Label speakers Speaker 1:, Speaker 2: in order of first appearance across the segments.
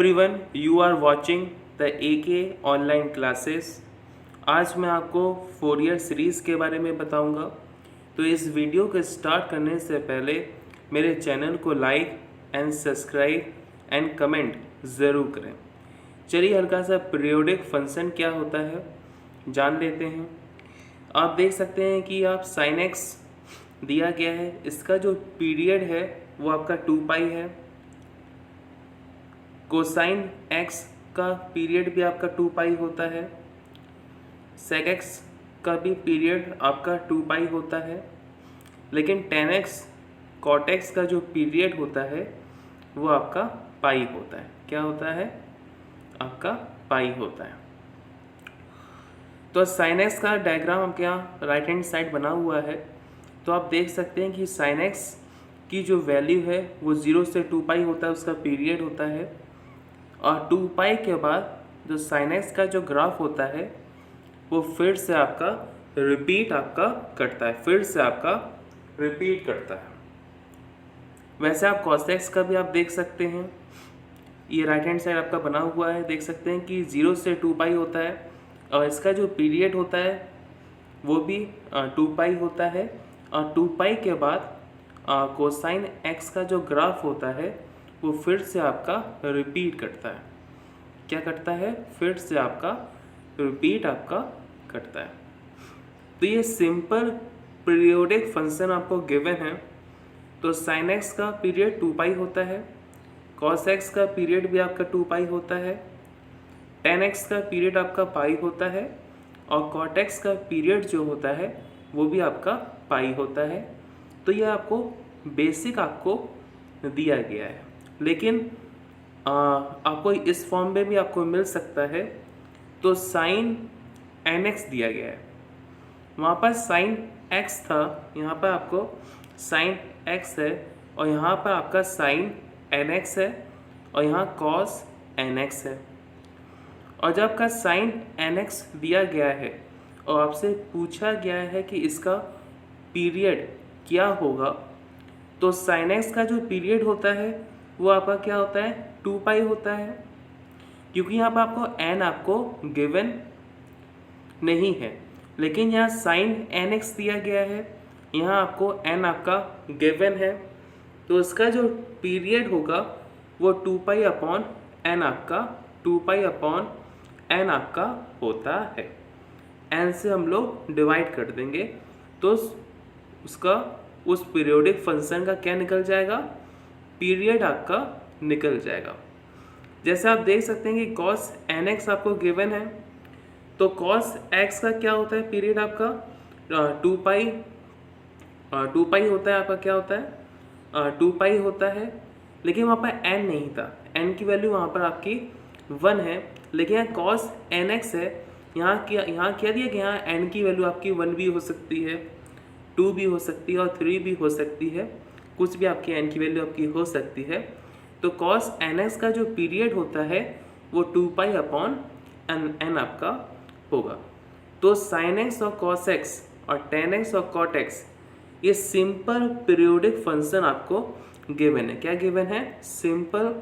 Speaker 1: everyone, you are watching the AK online classes. आज मैं आपको फोरियर सीरीज़ के बारे में बताऊंगा। तो इस वीडियो को स्टार्ट करने से पहले मेरे चैनल को like and subscribe and comment ज़रूर करें। चलिए हल्का सा पीरियोडिक फंक्शन क्या होता है जान लेते हैं। आप देख सकते हैं कि आप साइन एक्स दिया गया है, इसका जो पीरियड है वो आपका 2 पाई है। कोसाइन एक्स का पीरियड भी आपका 2 पाई होता है। सेक एक्स का भी पीरियड आपका 2 पाई होता है। लेकिन टेन एक्स कॉट एक्स का जो पीरियड होता है वो आपका पाई होता है। क्या होता है? आपका पाई होता है। तो साइन एक्स का डायग्राम आपके यहाँ राइट हैंड साइड बना हुआ है। तो आप देख सकते हैं कि साइन एक्स की जो वैल्यू है वो 0 से 2 पाई होता है, उसका पीरियड होता है। और 2 पाई के बाद जो साइन एक्स का जो ग्राफ होता है वो फिर से आपका रिपीट करता है। वैसे आप कॉस एक्स का भी आप देख सकते हैं, ये राइट हैंड साइड आपका बना हुआ है। देख सकते हैं कि 0 से 2 पाई होता है और इसका जो पीरियड होता है वो भी 2 पाई होता है। और 2 पाई के बाद कोसाइन एक्स का जो ग्राफ होता है वो फिर से आपका रिपीट करता है। क्या करता है? फिर से आपका रिपीट करता है। तो ये सिंपल पीरियोडिक फंक्शन आपको गिवन है। तो साइन एक्स का पीरियड 2 पाई होता है, कॉस एक्स का पीरियड भी आपका 2 पाई होता है, टेन एक्स का पीरियड आपका पाई होता है और कॉट एक्स का पीरियड जो होता है वो भी आपका पाई होता है। तो ये आपको बेसिक दिया गया है, लेकिन आपको इस फॉर्म में भी आपको मिल सकता है। तो साइन एन एक्स दिया गया है, वहाँ पर साइन एक्स था, यहाँ पर आपको साइन एक्स है और यहाँ पर आपका साइन एन एक्स है और यहाँ कॉस एन एक्स है। और जब आपका साइन एन एक्स दिया गया है और आपसे पूछा गया है कि इसका पीरियड क्या होगा, तो साइन एक्स का जो पीरियड होता है वो आपका क्या होता है? 2 पाई होता है। क्योंकि यहाँ पर आपको गिवन नहीं है, लेकिन यहाँ साइन एन एक्स दिया गया है, यहाँ आपको एन आपका गिवन है। तो इसका जो पीरियड होगा वो 2 पाई अपॉन एन आपका होता है। एन से हम लोग डिवाइड कर देंगे तो उसका उस पीरियोडिक फंक्शन का क्या निकल जाएगा? पीरियड आपका निकल जाएगा। जैसे आप देख सकते हैं कि कॉस एन एक्स आपको गिवन है, तो कॉस एक्स का क्या होता है? पीरियड आपका 2 पाई होता है। आपका क्या होता है? 2 पाई होता है। लेकिन वहाँ पर एन नहीं था, एन की वैल्यू वहाँ पर आपकी 1 है। लेकिन यहाँ कॉस एन एक्स है, यहाँ क्या दिया गया? यहाँ एन की वैल्यू आपकी 1 भी हो सकती है, 2 भी हो सकती है और 3 भी हो सकती है। कुछ भी आपकी एन की वैल्यू आपकी हो सकती है। तो कॉस एन एक्स का जो पीरियड होता है वो 2 पाई अपॉन एन आपका होगा। तो साइन एक्स और कॉस एक्स और टेन एक्स और कॉट एक्स ये सिंपल पीरियोडिक फंक्शन आपको गिवन है। क्या गिवन है? सिंपल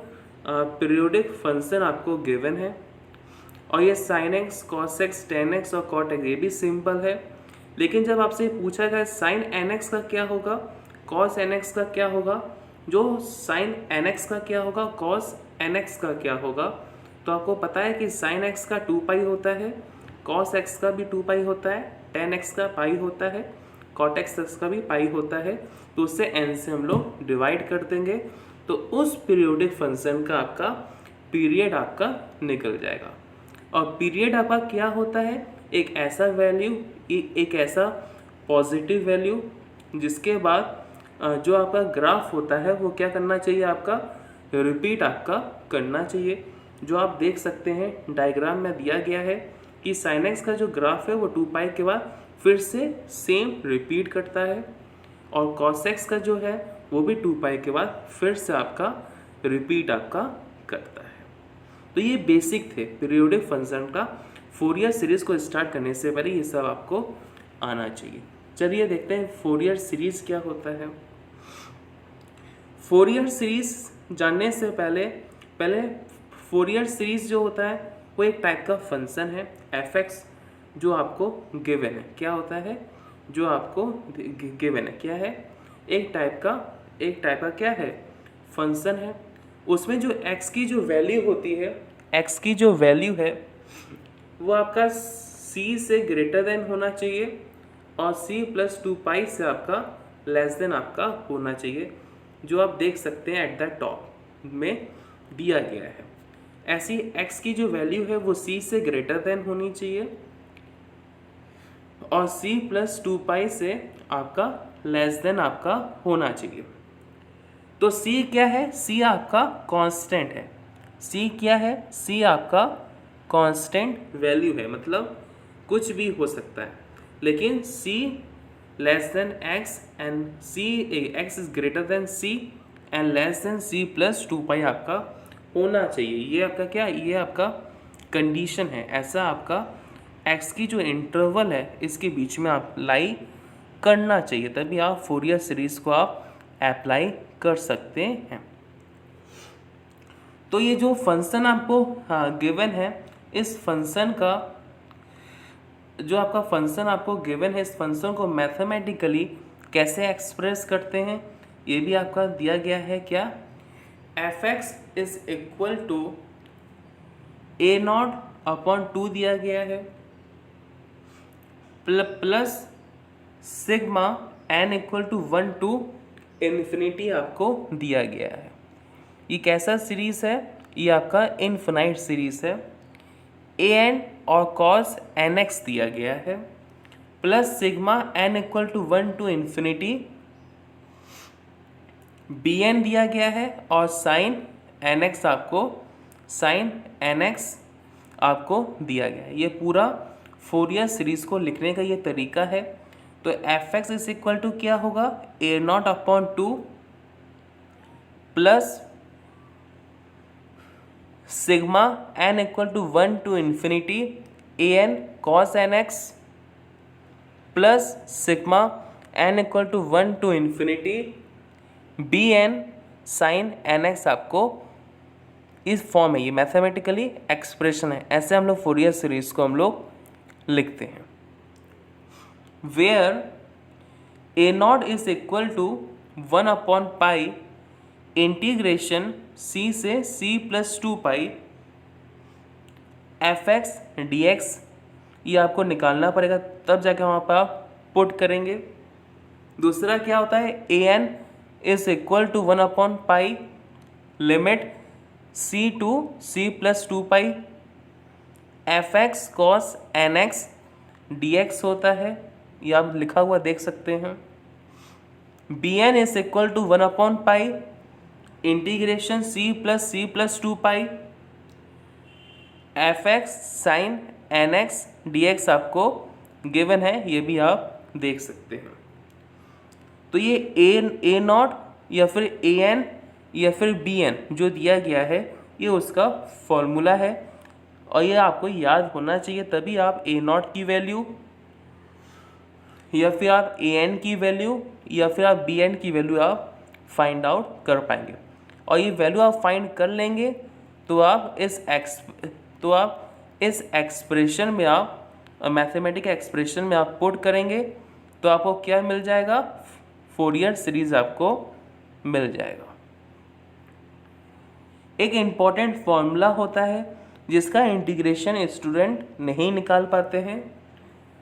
Speaker 1: पीरियोडिक फंक्शन आपको गिवन है। और ये sine x, cos x, ten x और कॉट एक्स ये भी सिंपल है। लेकिन जब आपसे पूछा गया साइन एन एक्स का क्या होगा, कॉस एन एक्स का क्या होगा, जो साइन एन एक्स का क्या होगा, कॉस एन एक्स का क्या होगा, तो आपको पता है कि साइन एक्स का 2 पाई होता है, कॉस एक्स का भी 2 पाई होता है, टेन एक्स का पाई होता है, कॉट एक्स का भी पाई होता है। तो उससे एन से हम लोग डिवाइड कर देंगे तो उस पीरियोडिक फंक्शन का आपका पीरियड आपका निकल जाएगा। और पीरियड आपका क्या होता है? एक ऐसा वैल्यू, एक ऐसा पॉजिटिव वैल्यू जिसके बाद जो आपका ग्राफ होता है वो क्या करना चाहिए? आपका रिपीट करना चाहिए। जो आप देख सकते हैं डायग्राम में दिया गया है कि साइन एक्स का जो ग्राफ है वो 2 पाई के बाद फिर से सेम रिपीट करता है और कॉस एक्स का जो है वो भी 2 पाई के बाद फिर से आपका रिपीट करता है। तो ये बेसिक थे पीरियोडिक फंक्शन का। फोरियर सीरीज़ को स्टार्ट करने से पहले ये सब आपको आना चाहिए। चलिए देखते हैं फोरियर सीरीज़ क्या होता है। फोरियर सीरीज़ जानने से पहले फोरियर सीरीज जो होता है वो एक टाइप का फंक्शन है एफ जो आपको गिवन है। क्या होता है? जो आपको गिवन है क्या है? एक टाइप का क्या है? फंक्शन है। उसमें जो x की जो वैल्यू होती है, x की जो वैल्यू है वो आपका c से ग्रेटर देन होना चाहिए और c प्लस 2π से आपका लेस देन आपका होना चाहिए, जो आप देख सकते हैं एट द टॉप में दिया गया है। ऐसी x की जो वैल्यू है वो c से ग्रेटर देन होनी चाहिए और c प्लस 2π से आपका लेस देन आपका होना चाहिए। तो c क्या है? c आपका कांस्टेंट है। c क्या है? c आपका कांस्टेंट वैल्यू है, मतलब कुछ भी हो सकता है, लेकिन c less than x and x is greater than c and less than c plus 2π आपका होना चाहिए। ये आपका क्या? ये आपका कंडीशन है। ऐसा आपका x की जो इंटरवल है इसके बीच में आप लाई करना चाहिए, तभी आप फोरियर सीरीज को आप अप्लाई कर सकते हैं। तो ये जो फंक्शन आपको गिवन है, इस फंक्शन का जो आपका फंक्शन आपको गिवन है, इस फंक्शन को मैथमेटिकली कैसे एक्सप्रेस करते हैं ये भी आपका दिया गया है। क्या? f(x) is equal to a0/2 दिया गया है plus sigma n equal to 1 to infinity आपको दिया गया है। ये कैसा सीरीज है? ये आपका इनफिनाइट सीरीज है। an और cos nx दिया गया है plus sigma n equal to 1 to infinity bn दिया गया है और साइन nx आपको दिया गया है। ये पूरा फोरियर सीरीज को लिखने का ये तरीका है। तो f(x) इज इक्वल टू क्या होगा? a0/2 plus sigma n equal to 1 to infinity an cos nx plus sigma n equal to 1 to infinity bn sine nx आपको इस फॉर्म है। ये मैथमेटिकली एक्सप्रेशन है। ऐसे हम लोग फोरियर सीरीज को हम लोग लिखते हैं। Where a0 is equal to 1/π integration c से c प्लस 2π f(x) dx, ये आपको निकालना पड़ेगा, तब जाके वहाँ पर आप पुट करेंगे। दूसरा क्या होता है? an is equal to 1/π limit c to c plus 2π f(x) cos nx dx होता है। ये आप लिखा हुआ देख सकते हैं। bn is equal to 1/π integration c plus 2π f(x) sine nx dx आपको गिवन है, ये भी आप देख सकते हैं। तो ये a0 या फिर an या फिर bn जो दिया गया है ये उसका फॉर्मूला है और ये आपको याद होना चाहिए, तभी आप a0 की वैल्यू या फिर आप an की वैल्यू या फिर आप bn की वैल्यू आप फाइंड आउट कर पाएंगे। और ये वैल्यू आप फाइंड कर लेंगे तो आप इस एक्सप्रेशन में आप मैथमेटिकल एक्सप्रेशन में आप पुट करेंगे तो आपको क्या मिल जाएगा? फोरियर सीरीज आपको मिल जाएगा। एक इम्पॉर्टेंट फॉर्मूला होता है जिसका इंटीग्रेशन स्टूडेंट नहीं निकाल पाते हैं,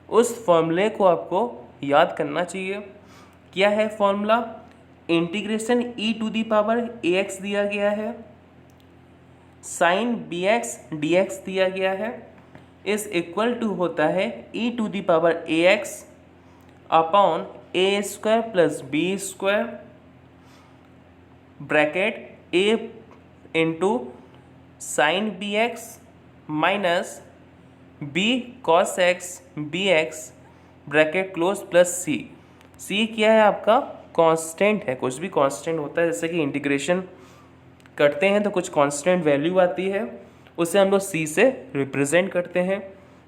Speaker 1: उस फॉर्मूले को आपको याद करना चाहिए। क्या है फॉर्मूला? इंटीग्रेशन e⁴ दिया गया है, साइन bx dx दिया गया है, इस इक्वल टू होता है e⁴ upon a² plus b² bracket a into sine bx minus b cos x bx bracket close plus c क्या है? आपका कांस्टेंट है। कुछ भी कांस्टेंट होता है, जैसे कि इंटीग्रेशन करते हैं तो कुछ कांस्टेंट वैल्यू आती है, उसे हम लोग c से रिप्रेजेंट करते हैं।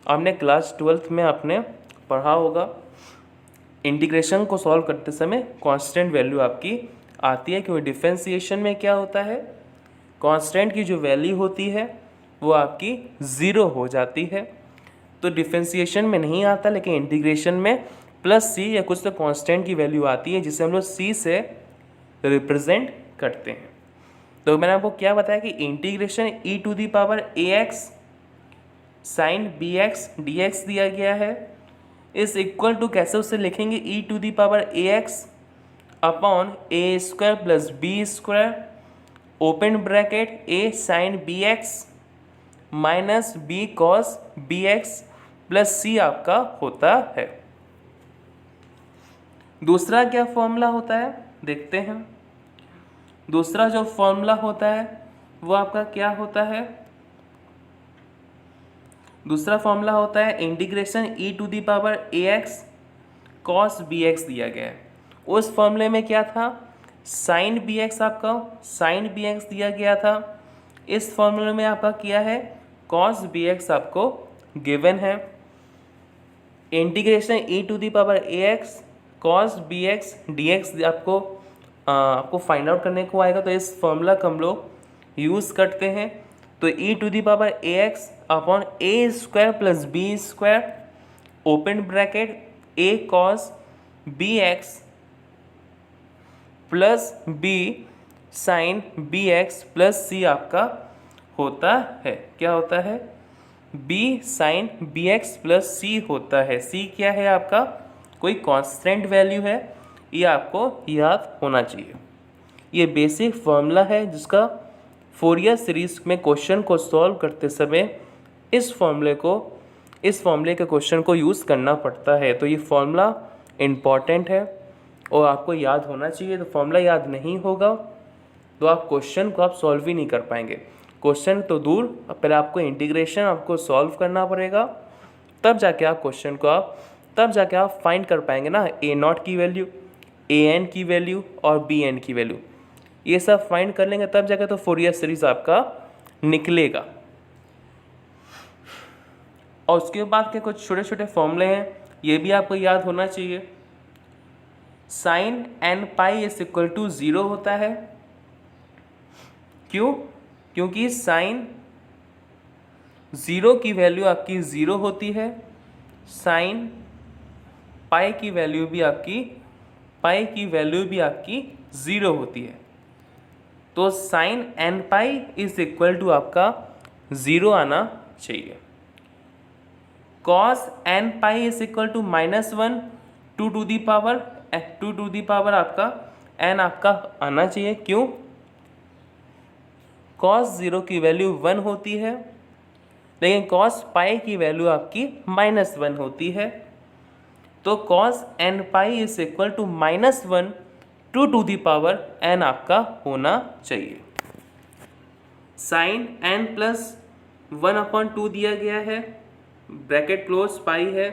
Speaker 1: आपने क्लास 12th में आपने पढ़ा होगा, इंटीग्रेशन को सॉल्व करते समय कांस्टेंट वैल्यू आपकी आती है, क्योंकि डिफरेंशिएशन में क्या होता है? कांस्टेंट की जो वैल्यू होती है वो आपकी 0 हो जाती है। तो डिफरेंशिएशन में नहीं आता, लेकिन इंटीग्रेशन में प्लस सी या कुछ तो कांस्टेंट की वैल्यू आती है जिसे हम लोग सी से रिप्रेजेंट करते हैं। तो मैंने आपको क्या बताया कि integration e⁴ sign bx dx दिया गया है, इस इक्वल टू कैसे उसे लिखेंगे e⁴ upon a² plus b² open bracket a sine bx minus b cos bx plus c आपका होता है। दूसरा क्या फॉर्मूला होता है देखते हैं। दूसरा जो फॉर्मूला होता है वो आपका क्या होता है, दूसरा फॉर्मूला होता है इंटीग्रेशन e⁴ cos bx दिया गया है। उस फॉर्मूले में क्या था, साइन bx आपका साइन bx दिया गया था। इस फॉर्मूले में आपका क्या है, cos bx आपको गिवन है। Integration e⁴ cos bx dx आपको फाइंड आउट करने को आएगा, तो इस फॉर्मूला को हम लोग यूज़ करते हैं। तो e⁴ upon a² plus b² open bracket a cos bx plus b sine bx plus c आपका होता है। क्या होता है, b sine bx plus c होता है। c क्या है आपका, कोई कांस्टेंट वैल्यू है, ये आपको याद होना चाहिए। ये बेसिक फॉर्मूला है जिसका फोरियर सीरीज में क्वेश्चन को सॉल्व करते समय इस फॉर्मूले के क्वेश्चन को यूज़ करना पड़ता है। तो ये फॉर्मूला इम्पॉर्टेंट है और आपको याद होना चाहिए। तो फॉर्मूला याद नहीं होगा तो आप क्वेश्चन को आप सॉल्व ही नहीं कर पाएंगे। क्वेश्चन तो दूर, पहले आपको इंटीग्रेशन आपको सॉल्व करना पड़ेगा, तब जाके आप फाइंड कर पाएंगे ना a0 की वैल्यू, an की वैल्यू और bn की वैल्यू। ये सब फाइंड कर लेंगे तब जाके तो फोरियर सीरीज आपका निकलेगा। और उसके बाद के कुछ छोटे छोटे फॉर्मूले हैं, ये भी आपको याद होना चाहिए। Sine n pi is equal to 0 होता है। क्यों, क्योंकि साइन 0 की वैल्यू आपकी 0 होती है, साइन पाई की वैल्यू भी आपकी 0 होती है। तो sine n pi is equal to आपका 0 आना चाहिए। Cos n pi is equal to -1 2 to the power आपका n आपका आना चाहिए। क्यों, कॉस 0 की वैल्यू 1 होती है, लेकिन कॉस पाई की वैल्यू आपकी -1 होती है। तो cos n pi is equal to -1 to the power n आपका होना चाहिए। साइन n प्लस 1/2 दिया गया है, ब्रैकेट क्लोज पाई है,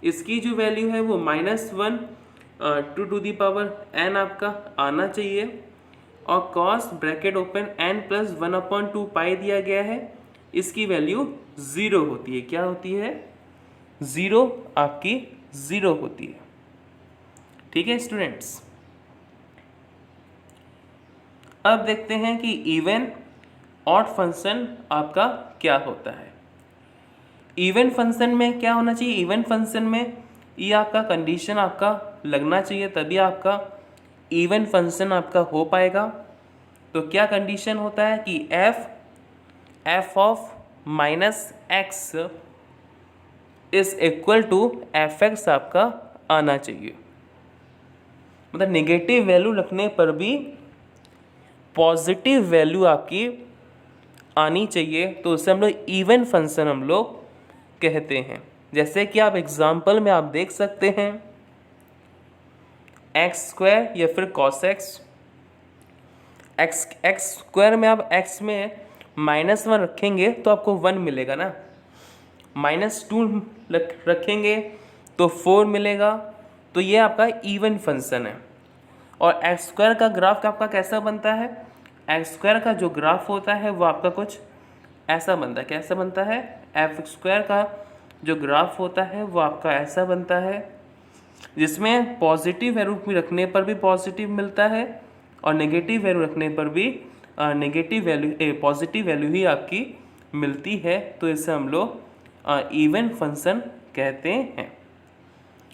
Speaker 1: इसकी जो वैल्यू है वो -1 टू दी पावर n आपका आना चाहिए। और cos bracket open n plus 1/2 पाई दिया गया है, इसकी वैल्यू 0 होती है। क्या होती है, 0 आपकी 0 होती है। ठीक है स्टूडेंट्स, अब देखते हैं कि इवन ऑड फंक्शन आपका क्या होता है। इवन फंक्शन में क्या होना चाहिए, इवन फंक्शन में ये आपका कंडीशन आपका लगना चाहिए, तभी आपका इवन फंक्शन आपका हो पाएगा। तो क्या कंडीशन होता है कि f of -x is equal to fx आपका आना चाहिए। मतलब नेगेटिव वैल्यू रखने पर भी पॉजिटिव वैल्यू आपकी आनी चाहिए, तो उसे हम लोग इवन फंक्शन हम लोग कहते हैं। जैसे कि आप एग्जाम्पल में आप देख सकते हैं x² या फिर cos x² में आप x में -1 रखेंगे तो आपको 1 मिलेगा ना, -2 रखेंगे तो 4 मिलेगा। तो ये आपका इवन फंक्शन है। और x² का ग्राफ आपका कैसा बनता है, x² का जो ग्राफ होता है वो आपका कुछ ऐसा बनता है। कैसा बनता है, f² का जो ग्राफ होता है वो आपका ऐसा बनता है, जिसमें पॉजिटिव वैल्यू रखने पर भी पॉजिटिव मिलता है और नेगेटिव वैल्यू रखने पर भी नेगेटिव वैल्यू पॉजिटिव वैल्यू ही आपकी मिलती है, तो इसे हम लोग इवन फंक्शन कहते हैं।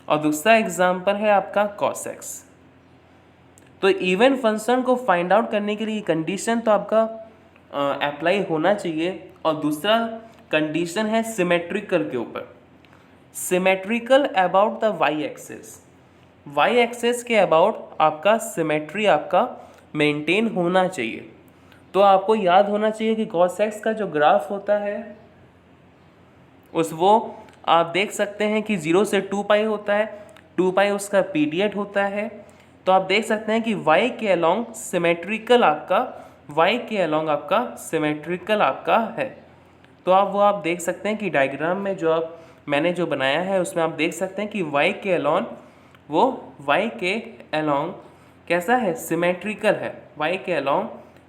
Speaker 1: और दूसरा एग्जांपल है आपका cos x। तो इवन फंक्शन को फाइंड आउट करने के लिए कंडीशन तो आपका अप्लाई होना चाहिए, और दूसरा कंडीशन है सिमेट्रिकल के ऊपर। Symmetrical about the y axis, y axis के अबाउट आपका सिमेट्री आपका मेंटेन होना चाहिए। तो आपको याद होना चाहिए कि cos x का जो ग्राफ होता है वो आप देख सकते हैं कि 0 से 2 पाई होता है, 2 पाई उसका पीरियड होता है। तो आप देख सकते हैं कि y के अलोंग सिमेट्रिकल आपका सिमेट्रिकल आपका है। तो आप देख सकते हैं कि डायग्राम में मैंने जो बनाया है उसमें आप देख सकते हैं कि y के अलोंग कैसा है, सिमेट्रिकल है। y के अलोंग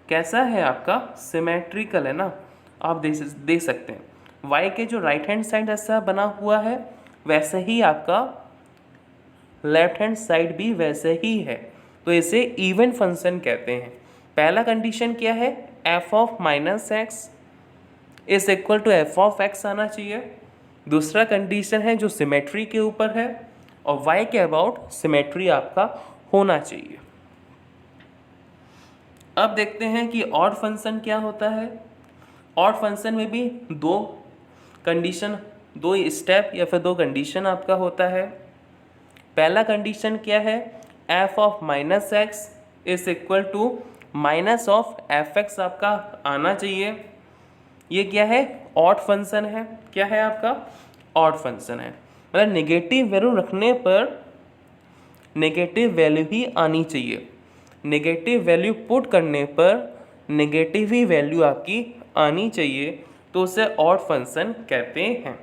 Speaker 1: कैसा है आपका, सिमेट्रिकल है ना। आप देख सकते हैं y के जो राइट हैंड साइड ऐसा बना हुआ है वैसे ही आपका लेफ्ट हैंड साइड भी वैसे ही है। तो इसे इवन फंक्शन कहते हैं। पहला कंडीशन क्या है, f of minus x is equal to f of x आना चाहिए। दूसरा कंडीशन है जो सिमेट्री के ऊपर है, और y के अबाउट सिमेट्री आपका होना चाहिए। अब देखते हैं कि ऑड फंक्शन क्या होता है। ऑड फंक्शन में भी दो स्टेप या फिर दो कंडीशन आपका होता है। पहला कंडीशन क्या है, f of minus x is equal to minus of f x आपका आना चाहिए। ये क्या है, ऑड फंक्शन है। क्या है आपका, ऑड फंक्शन है। मतलब नेगेटिव वैल्यू रखने पर नेगेटिव वैल्यू ही आनी चाहिए। नेगेटिव वैल्यू पुट करने पर नेगेटिव ही वैल्यू आपकी आनी चाहिए, तो उसे ऑड फंक्शन कहते हैं।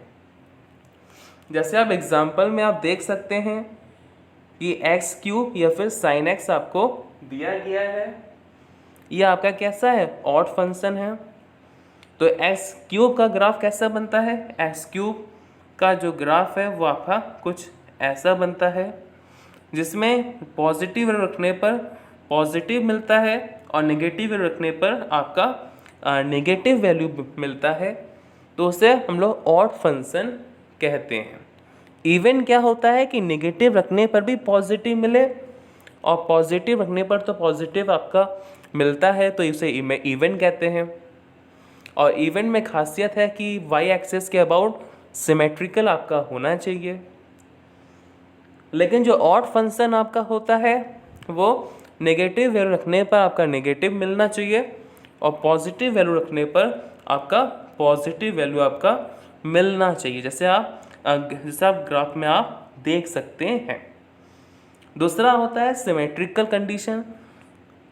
Speaker 1: जैसे आप एग्जांपल में आप देख सकते हैं कि एक्स क्यूब या फिर साइन एक्स आपको दिया गया है। ये आपका कैसा है, ऑड फंक्शन है। तो एक्स क्यूब का ग्राफ कैसा बनता है, एक्स क्यूब का जो ग्राफ है वो आपका कुछ ऐसा बनता है, जिसमें पॉजिटिव रखने पर पॉजिटिव मिलता है और नेगेटिव रखने पर आपका नेगेटिव वैल्यू मिलता है। तो उसे हम लोग ऑड फंक्शन कहते हैं। इवन क्या होता है कि नेगेटिव रखने पर भी पॉजिटिव मिले और पॉजिटिव रखने पर तो पॉजिटिव आपका मिलता है, तो इसे इवन कहते हैं। और इवन में खासियत है कि वाई एक्सिस के अबाउट सिमेट्रिकल आपका होना चाहिए। लेकिन जो ऑड फंक्शन आपका होता है वो नेगेटिव वैल्यू रखने पर आपका नेगेटिव मिलना चाहिए और पॉजिटिव वैल्यू रखने पर आपका पॉजिटिव वैल्यू आपका मिलना चाहिए, जैसे आप ग्राफ में आप देख सकते हैं। दूसरा होता है सिमेट्रिकल कंडीशन।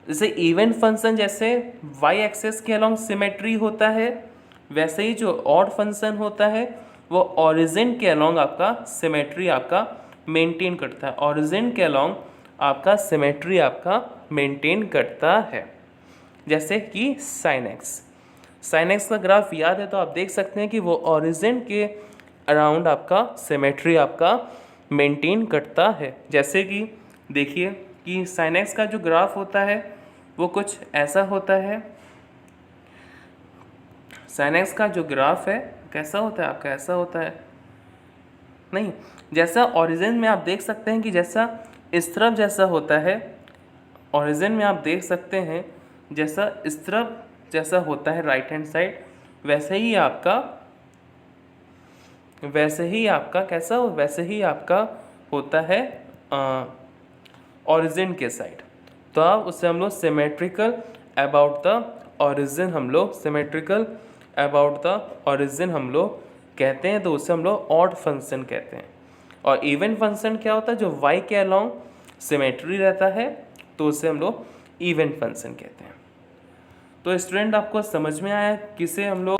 Speaker 1: जैसे इवन फंक्शन जैसे वाई एक्सिस के अलोंग सिमेट्री होता है, वैसे ही जो ऑड फंक्शन होता है वो ओरिजिन के अलोंग आपका सिमेट्री आपका मेंटेन करता है। ओरिजिन के अलोंग आपका सिमेट्री आपका मेंटेन करता है। जैसे कि साइन एक्स का ग्राफ याद है तो आप देख सकते हैं कि वो ओरिजिन के अराउंड आपका सिमेट्री आपका मेंटेन करता है। जैसे कि देखिए कि साइन एक्स का जो ग्राफ होता है वो कुछ ऐसा होता है। साइन एक्स का जो ग्राफ है कैसा होता है आपका, ऐसा होता है नहीं, जैसा ओरिजिन में आप देख सकते हैं कि जैसा इस तरफ जैसा होता है, ओरिजिन में आप देख सकते हैं जैसा इस तरफ जैसा होता है राइट हैंड साइड, वैसे ही आपका होता है ओरिजिन के साइड। तो आप उससे हम लोग सिमेट्रिकल अबाउट द ओरिजिन हम लोग कहते हैं, तो उससे हम लोग ऑड फंक्शन कहते हैं। और इवन फंक्शन क्या होता है, जो y के अलोंग सिमेट्री रहता है, तो उसे हम लोग इवन फंक्शन कहते हैं। तो स्टूडेंट आपको समझ में आया किसे हम लोग